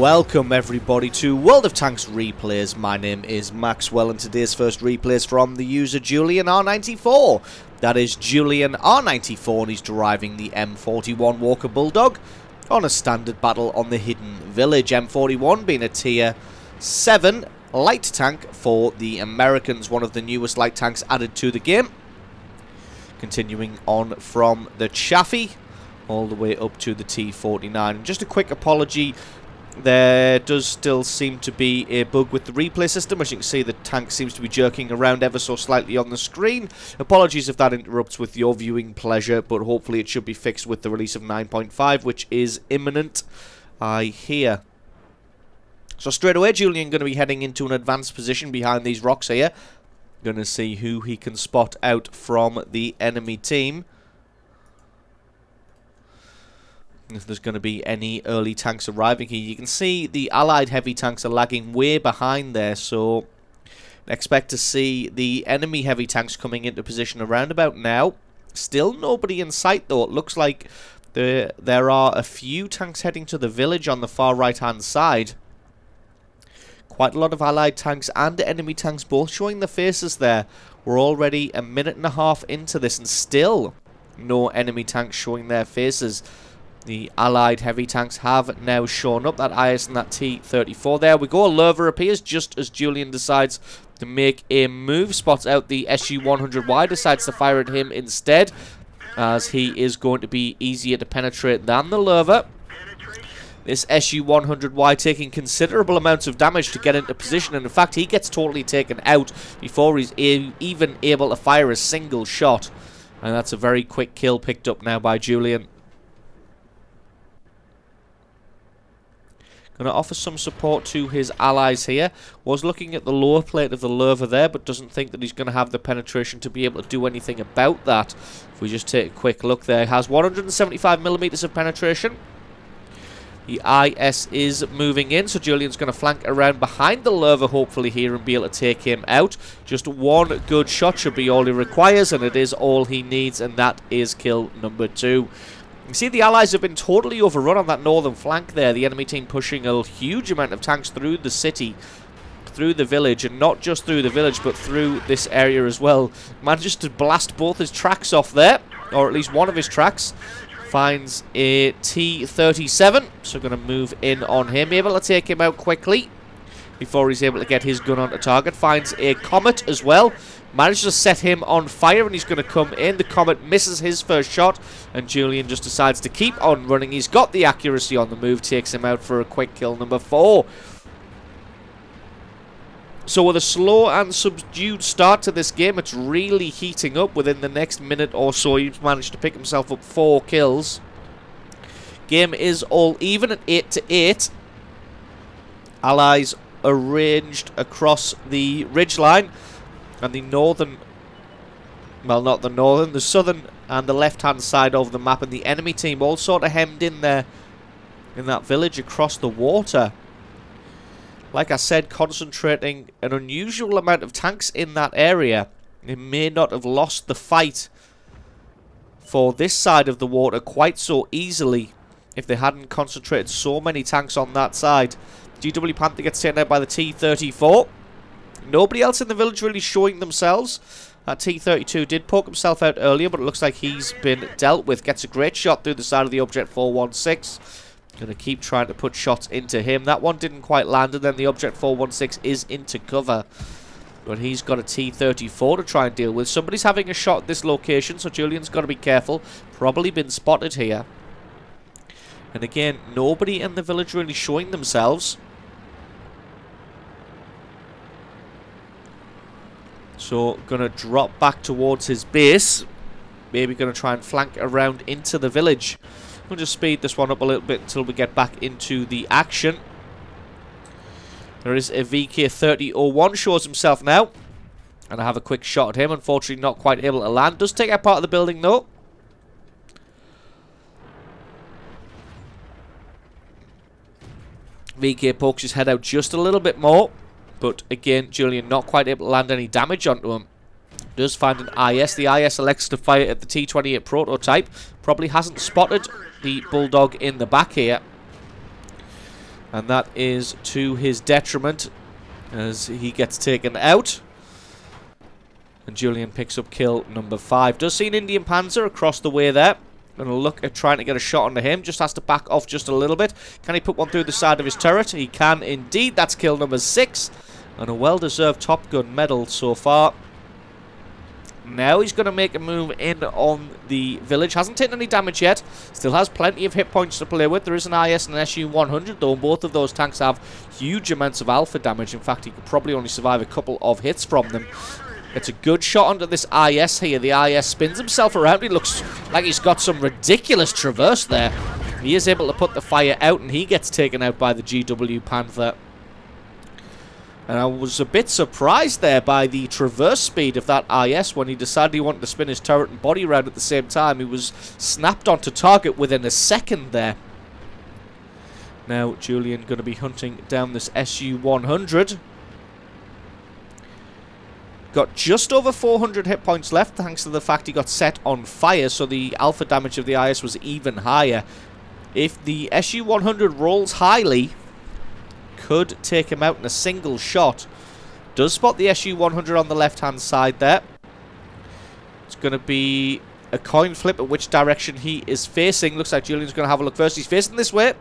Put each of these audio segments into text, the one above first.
Welcome everybody to World of Tanks Replays. My name is Maxwell and today's first replay is from the user Julian R94. That is Julian R94 and he's driving the M41 Walker Bulldog on a standard battle on the Hidden Village. M41 being a tier 7 light tank for the Americans, one of the newest light tanks added to the game. Continuing on from the Chaffee all the way up to the T49. And just a quick apology, there does still seem to be a bug with the replay system. As you can see, the tank seems to be jerking around ever so slightly on the screen. Apologies if that interrupts with your viewing pleasure, but hopefully it should be fixed with the release of 9.5, which is imminent, I hear. So straight away, Julian going to be heading into an advanced position behind these rocks here. Going to see who he can spot out from the enemy team. If there's going to be any early tanks arriving here. You can see the allied heavy tanks are lagging way behind there, so expect to see the enemy heavy tanks coming into position around about now. Still nobody in sight though. It looks like there are a few tanks heading to the village on the far right hand side. Quite a lot of allied tanks and enemy tanks both showing their faces there. We're already a minute and a half into this and still no enemy tanks showing their faces. The allied heavy tanks have now shown up. That IS and that T-34. There we go. A Lurva appears just as Julian decides to make a move. Spots out the SU-100Y. Decides to fire at him instead, as he is going to be easier to penetrate than the Lurva. This SU-100Y taking considerable amounts of damage to get into position. And in fact, he gets totally taken out before he's even able to fire a single shot. And that's a very quick kill picked up now by Julian. Going to offer some support to his allies here. Was looking at the lower plate of the Lurva there, but doesn't think that he's going to have the penetration to be able to do anything about that. If we just take a quick look there, has 175mm of penetration. The IS is moving in, so Julian's going to flank around behind the Lurva hopefully here and be able to take him out. Just one good shot should be all he requires, and it is all he needs, and that is kill number 2. You see the allies have been totally overrun on that northern flank there. The enemy team pushing a huge amount of tanks through the city, through the village, and not just through the village but through this area as well. Manages to blast both his tracks off there, or at least one of his tracks. Finds a T-37, so going to move in on him. Able to take him out quickly before he's able to get his gun onto target. Finds a Comet as well. Manages to set him on fire and he's going to come in. The Comet misses his first shot and Julian just decides to keep on running. He's got the accuracy on the move, takes him out for a quick kill number 4. So with a slow and subdued start to this game, it's really heating up. Within the next minute or so, he's managed to pick himself up 4 kills. Game is all even at 8-8. Allies arranged across the ridgeline. And the northern, well, not the northern, the southern and the left-hand side of the map. And the enemy team all sort of hemmed in there in that village across the water. Like I said, concentrating an unusual amount of tanks in that area. They may not have lost the fight for this side of the water quite so easily if they hadn't concentrated so many tanks on that side. GW Panther gets taken out by the T-34. Nobody else in the village really showing themselves. That T-32 did poke himself out earlier, but it looks like he's been dealt with. Gets a great shot through the side of the Object 416. Going to keep trying to put shots into him. That one didn't quite land, and then the Object 416 is into cover. But he's got a T-34 to try and deal with. Somebody's having a shot at this location, so Julian's got to be careful. Probably been spotted here. And again, nobody in the village really showing themselves. So, going to drop back towards his base. Maybe going to try and flank around into the village. We'll just speed this one up a little bit until we get back into the action. There is a VK-3001 shows himself now. And I have a quick shot at him. Unfortunately, not quite able to land. Does take out part of the building, though. VK pokes his head out just a little bit more. But again, Julian not quite able to land any damage onto him. Does find an IS. The IS elects to fire at the T-28 prototype. Probably hasn't spotted the Bulldog in the back here. And that is to his detriment as he gets taken out. And Julian picks up kill number 5. Does see an Indian Panzer across the way there. Gonna look at trying to get a shot onto him. Just has to back off just a little bit. Can he put one through the side of his turret? He can indeed. That's kill number 6. And a well-deserved Top Gun medal so far. Now he's going to make a move in on the village. Hasn't taken any damage yet. Still has plenty of hit points to play with. There is an IS and an SU-100 though. Both of those tanks have huge amounts of alpha damage. In fact, he could probably only survive a couple of hits from them. It's a good shot onto this IS here. The IS spins himself around. He looks like he's got some ridiculous traverse there. He is able to put the fire out and he gets taken out by the GW Panther. And I was a bit surprised there by the traverse speed of that IS when he decided he wanted to spin his turret and body round at the same time. He was snapped onto target within a second there. Now Julian going to be hunting down this SU-100. Got just over 400 hit points left thanks to the fact he got set on fire, so the alpha damage of the IS was even higher. If the SU-100 rolls highly, could take him out in a single shot. Does spot the SU-100 on the left-hand side there. It's going to be a coin flip at which direction he is facing. Looks like Julian's going to have a look first. He's facing this way,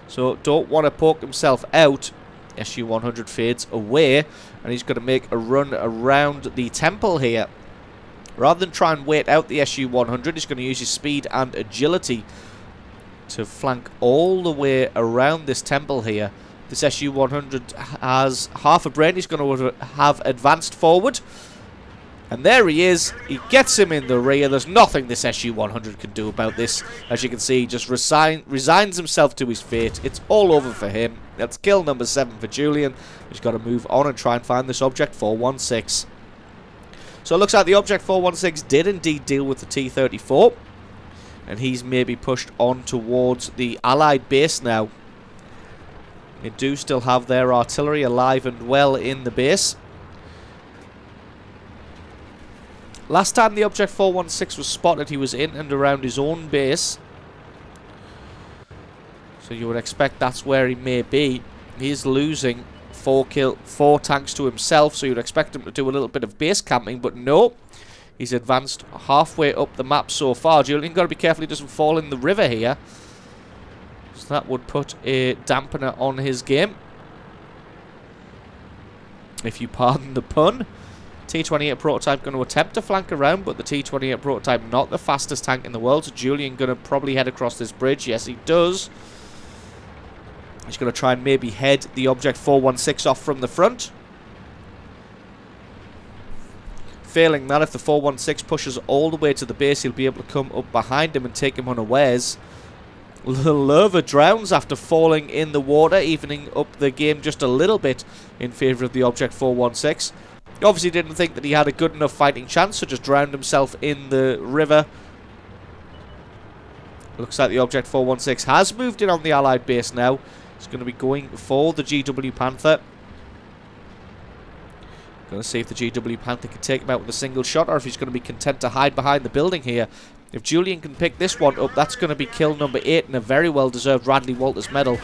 so don't want to poke himself out. SU-100 fades away, and he's going to make a run around the temple here. Rather than try and wait out the SU-100, he's going to use his speed and agility to flank all the way around this temple here. This SU-100 has half a brain. He's going to have advanced forward. And there he is. He gets him in the rear. There's nothing this SU-100 can do about this. As you can see, he just resigns himself to his fate. It's all over for him. That's kill number 7 for Julian. He's got to move on and try and find this Object 416. So it looks like the Object 416 did indeed deal with the T-34. And he's maybe pushed on towards the Allied base now. They do still have their artillery alive and well in the base. Last time the Object 416 was spotted, he was in and around his own base. So you would expect that's where he may be. He is losing 4 tanks to himself, so you'd expect him to do a little bit of base camping, but no. He's advanced halfway up the map so far. Julian got to be careful he doesn't fall in the river here. So that would put a dampener on his game, if you pardon the pun. T-28 prototype going to attempt to flank around, but the T-28 prototype not the fastest tank in the world. So Julian going to probably head across this bridge. Yes, he does. He's going to try and maybe head the Object 416 off from the front. Failing that, if the 416 pushes all the way to the base, he'll be able to come up behind him and take him unawares. The Lerva drowns after falling in the water, evening up the game just a little bit in favour of the Object 416. He obviously didn't think that he had a good enough fighting chance, so just drowned himself in the river. Looks like the Object 416 has moved in on the Allied base now. He's going to be going for the GW Panther. Going to see if the GW Panther can take him out with a single shot, or if he's going to be content to hide behind the building here. If Julian can pick this one up, that's going to be kill number 8 and a very well-deserved Radley Walters medal.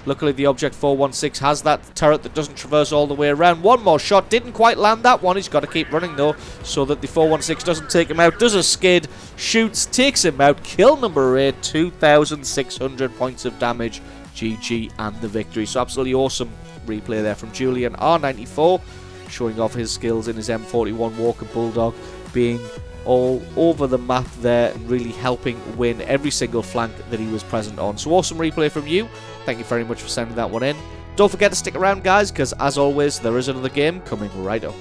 Luckily, the Object 416 has that turret that doesn't traverse all the way around. One more shot. Didn't quite land that one. He's got to keep running, though, so that the 416 doesn't take him out. Does a skid, shoots, takes him out. Kill number 8, 2,600 points of damage. GG and the victory. So absolutely awesome replay there from Julian R94, showing off his skills in his M41 Walker Bulldog, being all over the map there and really helping win every single flank that he was present on. So awesome replay from you. Thank you very much for sending that one in. Don't forget to stick around, guys, because as always, there is another game coming right up.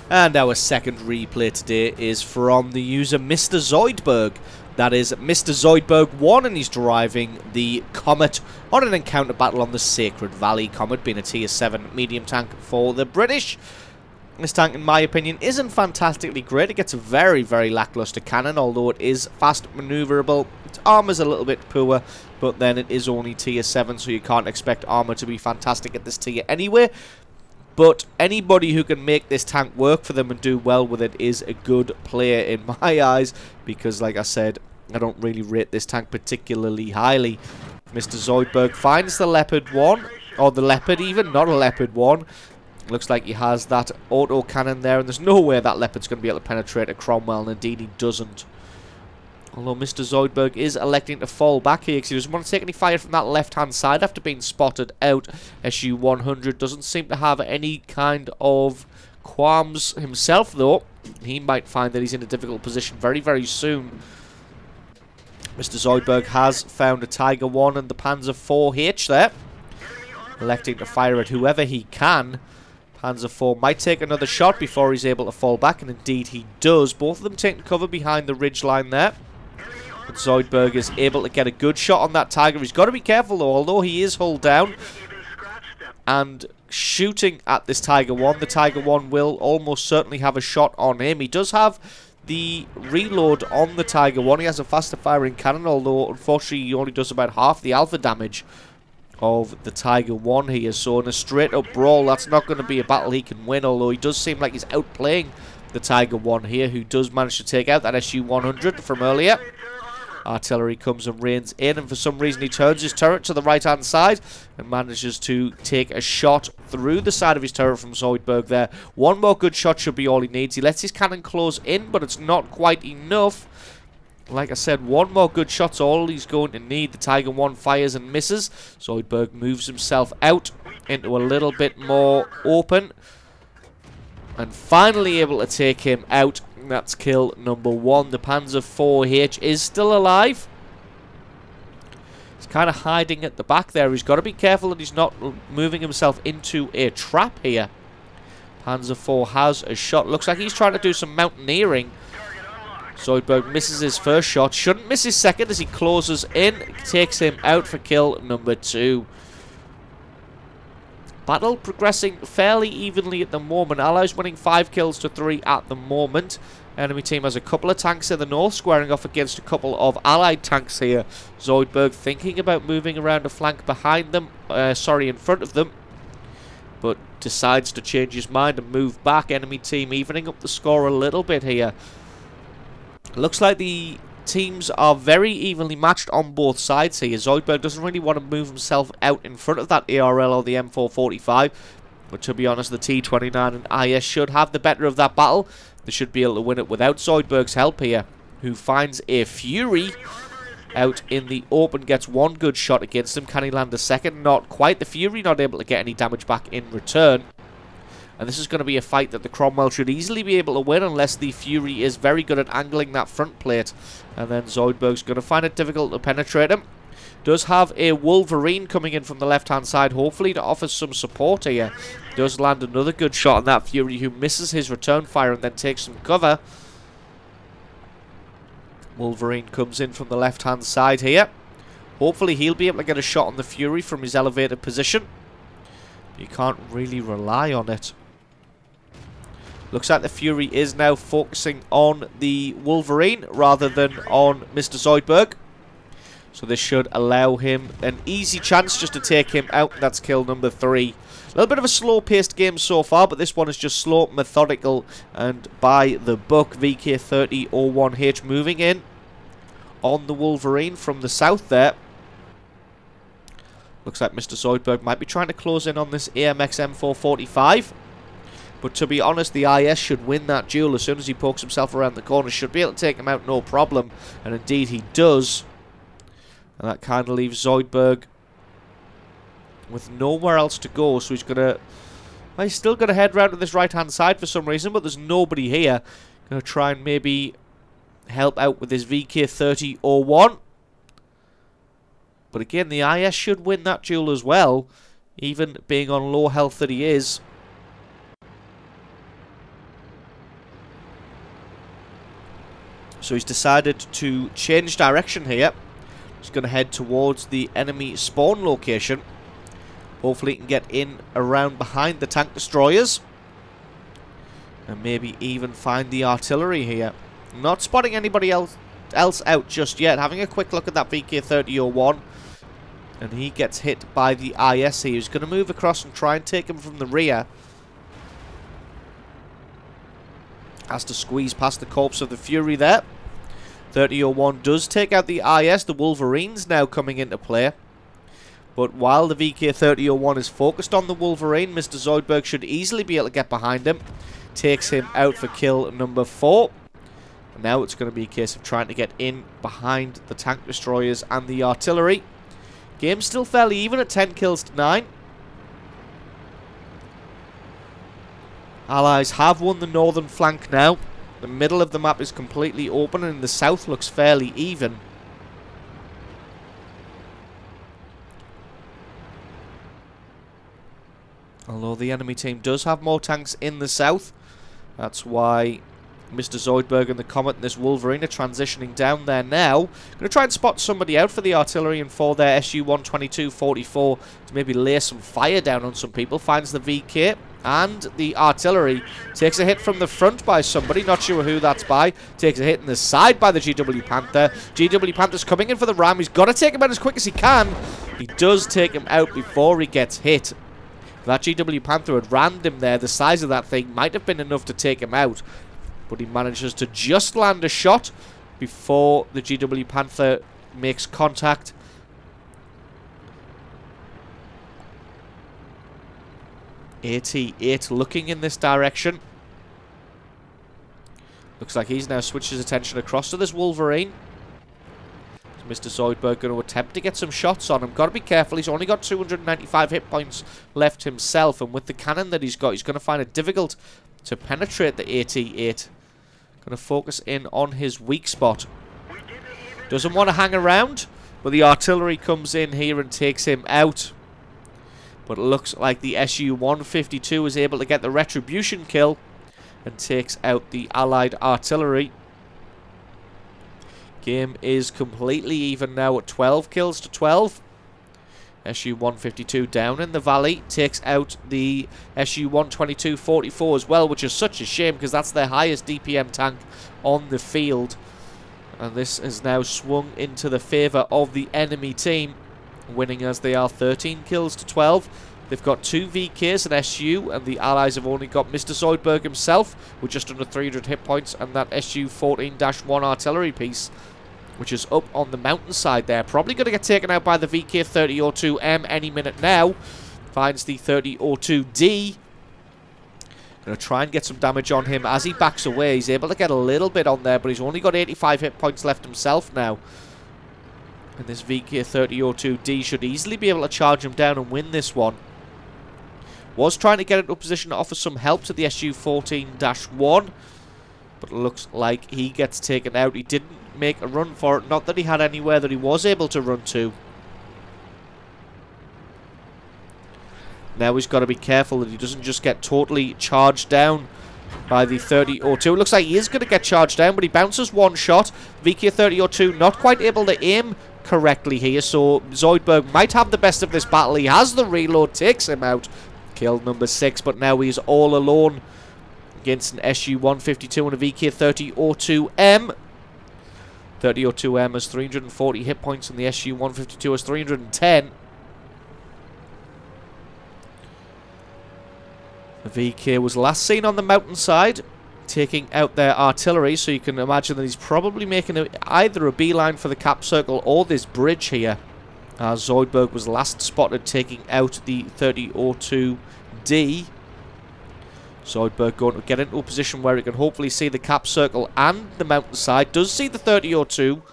And our second replay today is from the user Mr. Zoidberg. That is Mr. Zoidberg 1, and he's driving the Comet on an encounter battle on the Sacred Valley. Comet being a tier 7 medium tank for the British. This tank, in my opinion, isn't fantastically great. It gets a very, very lackluster cannon, although it is fast maneuverable. Its armor's a little bit poor, but then it is only tier 7, so you can't expect armor to be fantastic at this tier anyway. But anybody who can make this tank work for them and do well with it is a good player in my eyes, because, like I said, I don't really rate this tank particularly highly. Mr. Zoidberg finds the Leopard 1, or the Leopard even, not a Leopard 1. Looks like he has that auto cannon there, and there's no way that Leopard's going to be able to penetrate a Cromwell, and indeed he doesn't. Although Mr. Zoidberg is electing to fall back here because he doesn't want to take any fire from that left-hand side after being spotted out. SU-100 doesn't seem to have any kind of qualms himself, though. He might find that he's in a difficult position very, very soon. Mr. Zoidberg has found a Tiger 1 and the Panzer IV there. Electing to fire at whoever he can. Panzer IV might take another shot before he's able to fall back, and indeed he does. Both of them taking cover behind the ridge line there. But Zoidberg is able to get a good shot on that Tiger. He's got to be careful though, although he is hulled down and shooting at this Tiger 1. The Tiger 1 will almost certainly have a shot on him. He does have the reload on the Tiger 1. He has a faster firing cannon, although unfortunately he only does about half the alpha damage of the Tiger 1 here. So in a straight up brawl, that's not going to be a battle he can win, although he does seem like he's outplaying the Tiger 1 here, who does manage to take out that SU-100 from earlier. Artillery comes and reins in, and for some reason he turns his turret to the right hand side and manages to take a shot through the side of his turret from Zoidberg there. One more good shot should be all he needs. He lets his cannon close in, but it's not quite enough. Like I said, one more good shot's all he's going to need. The Tiger 1 fires and misses. Zoidberg moves himself out into a little bit more open and finally able to take him out. That's kill number 1. The Panzer IV-H is still alive. He's kind of hiding at the back there. He's got to be careful that he's not moving himself into a trap here. Panzer IV has a shot. Looks like he's trying to do some mountaineering. Zoidberg misses his first shot. Shouldn't miss his second as he closes in. Takes him out for kill number 2. Battle progressing fairly evenly at the moment. Allies winning 5 kills to 3 at the moment. Enemy team has a couple of tanks in the north, squaring off against a couple of allied tanks here. Zoidberg thinking about moving around a flank behind them, in front of them, but decides to change his mind and move back. Enemy team evening up the score a little bit here. Looks like the teams are very evenly matched on both sides here. Zoidberg doesn't really want to move himself out in front of that ARL or the M445, but to be honest, the T29 and IS should have the better of that battle. They should be able to win it without Zoidberg's help here, who finds a Fury out in the open, gets one good shot against him. Can he land a second? Not quite. The Fury not able to get any damage back in return. And this is going to be a fight that the Cromwell should easily be able to win unless the Fury is very good at angling that front plate. And then Zoidberg's going to find it difficult to penetrate him. Does have a Wolverine coming in from the left-hand side, hopefully to offer some support here. Does land another good shot on that Fury, who misses his return fire and then takes some cover. Wolverine comes in from the left-hand side here. Hopefully he'll be able to get a shot on the Fury from his elevated position. You can't really rely on it. Looks like the Fury is now focusing on the Wolverine rather than on Mr. Zoidberg. So this should allow him an easy chance just to take him out. That's kill number 3. A little bit of a slow-paced game so far, but this one is just slow, methodical, and by the book. VK3001H moving in on the Wolverine from the south there. Looks like Mr. Zoidberg might be trying to close in on this AMX M445. But to be honest, the IS should win that duel as soon as he pokes himself around the corner. Should be able to take him out no problem. And indeed he does. And that kind of leaves Zoidberg with nowhere else to go. So he's going to... Well, he's still going to head round to this right-hand side for some reason. But there's nobody here. Going to try and maybe help out with his VK3001. But again, the IS should win that duel as well. Even being on low health that he is. So he's decided to change direction here. He's going to head towards the enemy spawn location. Hopefully he can get in around behind the tank destroyers. And maybe even find the artillery here. Not spotting anybody else out just yet. Having a quick look at that VK3001. And he gets hit by the IS here. He's going to move across and try and take him from the rear. Has to squeeze past the corpse of the Fury there. 3001 does take out the IS. The Wolverines now coming into play. But while the VK3001 is focused on the Wolverine, Mr. Zoidberg should easily be able to get behind him. Takes him out for kill number 4. And now it's going to be a case of trying to get in behind the tank destroyers and the artillery. Game's still fairly even at 10 kills to 9. Allies have won the northern flank now. The middle of the map is completely open and the south looks fairly even. Although the enemy team does have more tanks in the south. That's why Mr. Zoidberg and the Comet and this Wolverine are transitioning down there now. Going to try and spot somebody out for the artillery and for their SU-122-44 to maybe lay some fire down on some people. Finds the VK and the artillery. Takes a hit from the front by somebody. Not sure who that's by. Takes a hit in the side by the GW Panther. GW Panther's coming in for the ram. He's got to take him out as quick as he can. He does take him out before he gets hit. If that GW Panther had rammed him there, the size of that thing might have been enough to take him out. But he manages to just land a shot before the GW Panther makes contact. AT-8 looking in this direction. Looks like he's now switched his attention across to this Wolverine. Mr. Zoidberg going to attempt to get some shots on him. Got to be careful. He's only got 295 hit points left himself. And with the cannon that he's got, he's going to find it difficult to penetrate the AT-8. Going to focus in on his weak spot. Doesn't want to hang around. But the artillery comes in here and takes him out. But it looks like the SU-152 is able to get the retribution kill. And takes out the allied artillery. Game is completely even now at 12 kills to 12. SU-152 down in the valley. Takes out the SU-122-44 as well, which is such a shame because that's their highest DPM tank on the field. And this has now swung into the favour of the enemy team, winning as they are 13 kills to 12. They've got 2 VKs and SU, and the allies have only got Mr. Zoidberg himself with just under 300 hit points and that SU-14-1 artillery piece, which is up on the mountainside there. Probably going to get taken out by the VK-3002M any minute now. Finds the 3002D. Going to try and get some damage on him as he backs away. He's able to get a little bit on there, but he's only got 85 hit points left himself now. And this VK-3002D should easily be able to charge him down and win this one. Was trying to get into a position to offer some help to the SU-14-1, but it looks like he gets taken out. He didn't make a run for it. Not that he had anywhere that he was able to run to. Now he's got to be careful that he doesn't just get totally charged down by the 3002. It looks like he is going to get charged down, but he bounces one shot. VK-3002 not quite able to aim correctly here, so Zoidberg might have the best of this battle. He has the reload, takes him out. Kill number 6, but now he's all alone against an SU-152 and a VK-3002M. 3002M has 340 hit points and the SU-152 has 310. The VK was last seen on the mountainside, taking out their artillery, so you can imagine that he's probably making either a beeline for the cap circle or this bridge here. Zoidberg was last spotted taking out the 3002D. Zoidberg going to get into a position where he can hopefully see the cap circle and the mountainside. Does see the 3002.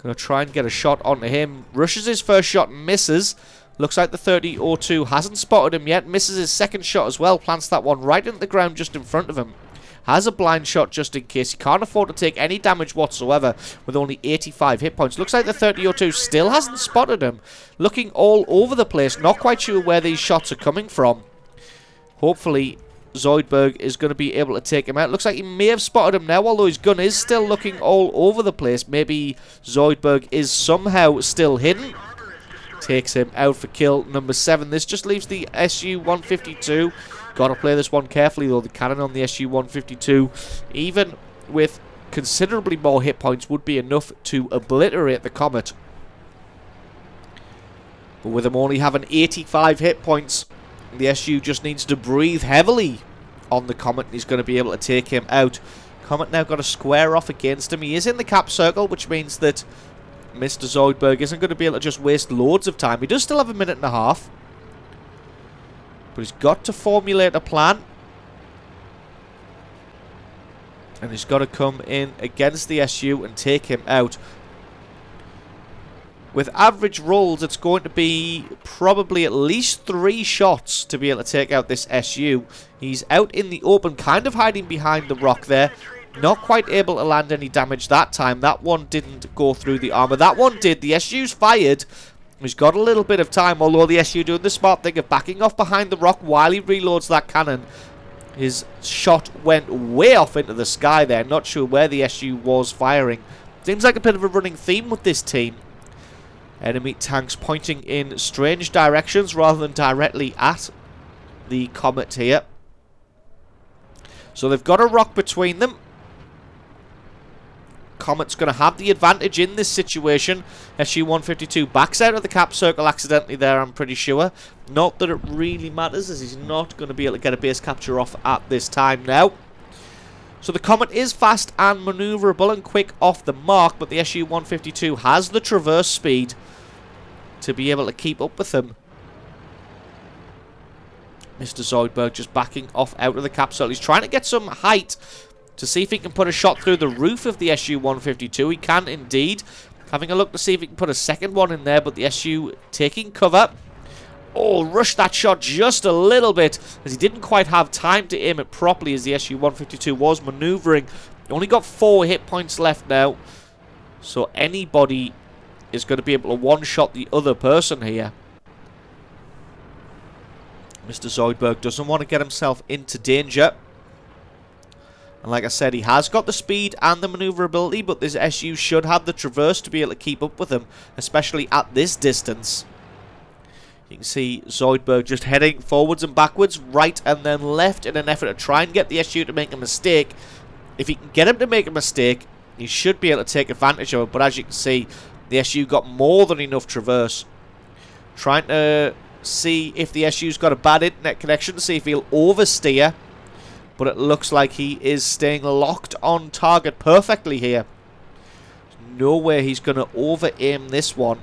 Going to try and get a shot onto him. Rushes his first shot and misses. Looks like the 3002 hasn't spotted him yet. Misses his second shot as well. Plants that one right into the ground just in front of him. Has a blind shot just in case. He can't afford to take any damage whatsoever with only 85 hit points. Looks like the 3002 still hasn't spotted him. Looking all over the place. Not quite sure where these shots are coming from. Hopefully Zoidberg is going to be able to take him out. Looks like he may have spotted him now, although his gun is still looking all over the place. Maybe Zoidberg is somehow still hidden. Takes him out for kill number 7. This just leaves the SU-152. Got to play this one carefully, though. The cannon on the SU-152, even with considerably more hit points, would be enough to obliterate the Comet. But with him only having 85 hit points, the SU just needs to breathe heavily on the Comet, and he's going to be able to take him out. Comet now got a square off against him. He is in the cap circle, which means that Mr. Zoidberg isn't going to be able to just waste loads of time. He does still have a minute and a half. But he's got to formulate a plan. And he's got to come in against the SU and take him out. With average rolls, it's going to be probably at least 3 shots to be able to take out this SU. He's out in the open, kind of hiding behind the rock there. Not quite able to land any damage that time. That one didn't go through the armor. That one did. The SU's fired. He's got a little bit of time, although the SU doing the smart thing of backing off behind the rock while he reloads that cannon. His shot went way off into the sky there. Not sure where the SU was firing. Seems like a bit of a running theme with this team. Enemy tanks pointing in strange directions rather than directly at the Comet here. So they've got a rock between them. Comet's going to have the advantage in this situation. SU-152 backs out of the cap circle accidentally there, I'm pretty sure. Not that it really matters, as he's not going to be able to get a base capture off at this time now. So the Comet is fast and maneuverable and quick off the mark, but the SU-152 has the traverse speed to be able to keep up with him. Mr. Zoidberg just backing off out of the cap circle. He's trying to get some height to see if he can put a shot through the roof of the SU-152. He can indeed. Having a look to see if he can put a second one in there, but the SU taking cover. Oh, rushed that shot just a little bit, as he didn't quite have time to aim it properly as the SU-152 was maneuvering. Only got 4 hit points left now, so anybody is going to be able to one-shot the other person here. Mr. Zoidberg doesn't want to get himself into danger. And like I said, he has got the speed and the maneuverability, but this SU should have the traverse to be able to keep up with him, especially at this distance. You can see Zoidberg just heading forwards and backwards, right and then left, in an effort to try and get the SU to make a mistake. If he can get him to make a mistake, he should be able to take advantage of it, but as you can see, the SU got more than enough traverse. Trying to see if the SU's got a bad internet connection, to see if he'll oversteer. But it looks like he is staying locked on target perfectly here. There's no way he's going to over-aim this one.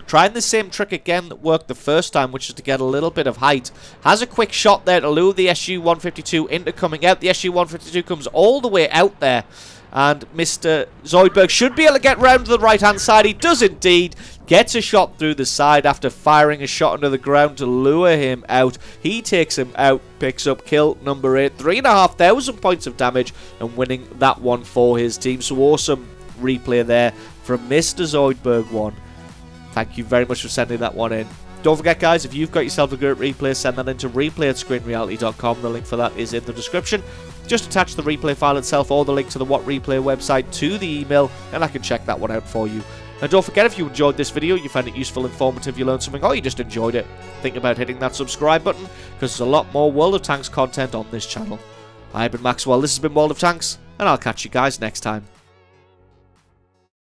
Trying the same trick again that worked the first time, which is to get a little bit of height. Has a quick shot there to lure the SU-152 into coming out. The SU-152 comes all the way out there. And Mr. Zoidberg should be able to get round to the right-hand side. He does indeed. Gets a shot through the side after firing a shot into the ground to lure him out. He takes him out, picks up kill number 8. 3,500 points of damage and winning that one for his team. So awesome replay there from Mr. Zoidberg 1. Thank you very much for sending that one in. Don't forget, guys, if you've got yourself a great replay, send that in to replay@screenreality.com. The link for that is in the description. Just attach the replay file itself or the link to the What Replay website to the email, and I can check that one out for you. And don't forget, if you enjoyed this video, you found it useful, informative, you learned something, or you just enjoyed it, think about hitting that subscribe button, because there's a lot more World of Tanks content on this channel. I've been Maxwell, this has been World of Tanks, and I'll catch you guys next time.